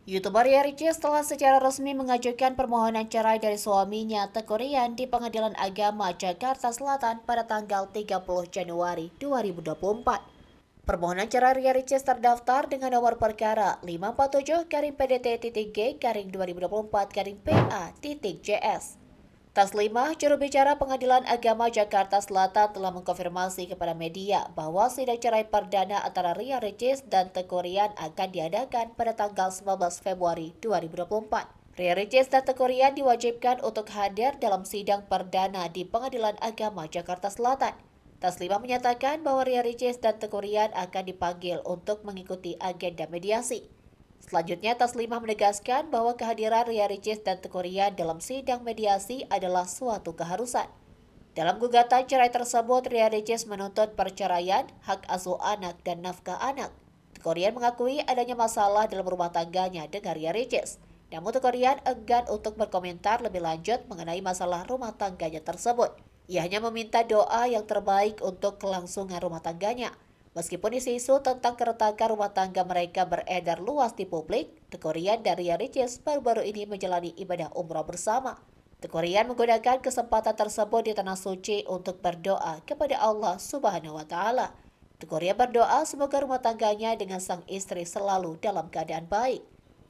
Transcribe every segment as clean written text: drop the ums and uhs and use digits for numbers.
YouTuber Ria Ricis telah secara resmi mengajukan permohonan cerai dari suaminya Teuku Ryan di Pengadilan Agama Jakarta Selatan pada tanggal 30 Januari 2024. Permohonan cerai Ria Ricis terdaftar dengan nomor perkara 547-PDT-G-2024-PA-JS. Taslimah, juru bicara Pengadilan Agama Jakarta Selatan, telah mengkonfirmasi kepada media bahwa sidang cerai perdana antara Ria Ricis dan Teuku Ryan akan diadakan pada tanggal 19 Februari 2024. Ria Ricis dan Teuku Ryan diwajibkan untuk hadir dalam sidang perdana di Pengadilan Agama Jakarta Selatan. Taslimah menyatakan bahwa Ria Ricis dan Teuku Ryan akan dipanggil untuk mengikuti agenda mediasi. Selanjutnya, Taslimah menegaskan bahwa kehadiran Ria Ricis dan Teuku Ryan dalam sidang mediasi adalah suatu keharusan. Dalam gugatan cerai tersebut, Ria Ricis menuntut perceraian, hak asuh anak, dan nafkah anak. Teuku Ryan mengakui adanya masalah dalam rumah tangganya dengan Ria Ricis. Namun Teuku Ryan enggan untuk berkomentar lebih lanjut mengenai masalah rumah tangganya tersebut. Ia hanya meminta doa yang terbaik untuk kelangsungan rumah tangganya. Meskipun isu-isu tentang keretakan rumah tangga mereka beredar luas di publik, Teuku Ryan dan Ria Ricis baru-baru ini menjalani ibadah umrah bersama. Teuku Ryan menggunakan kesempatan tersebut di Tanah Suci untuk berdoa kepada Allah Subhanahu wa Ta'ala. Teuku Ryan berdoa semoga rumah tangganya dengan sang istri selalu dalam keadaan baik.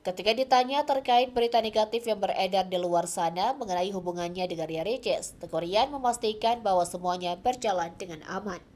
Ketika ditanya terkait berita negatif yang beredar di luar sana mengenai hubungannya dengan Ria Ricis, Teuku Ryan memastikan bahwa semuanya berjalan dengan aman.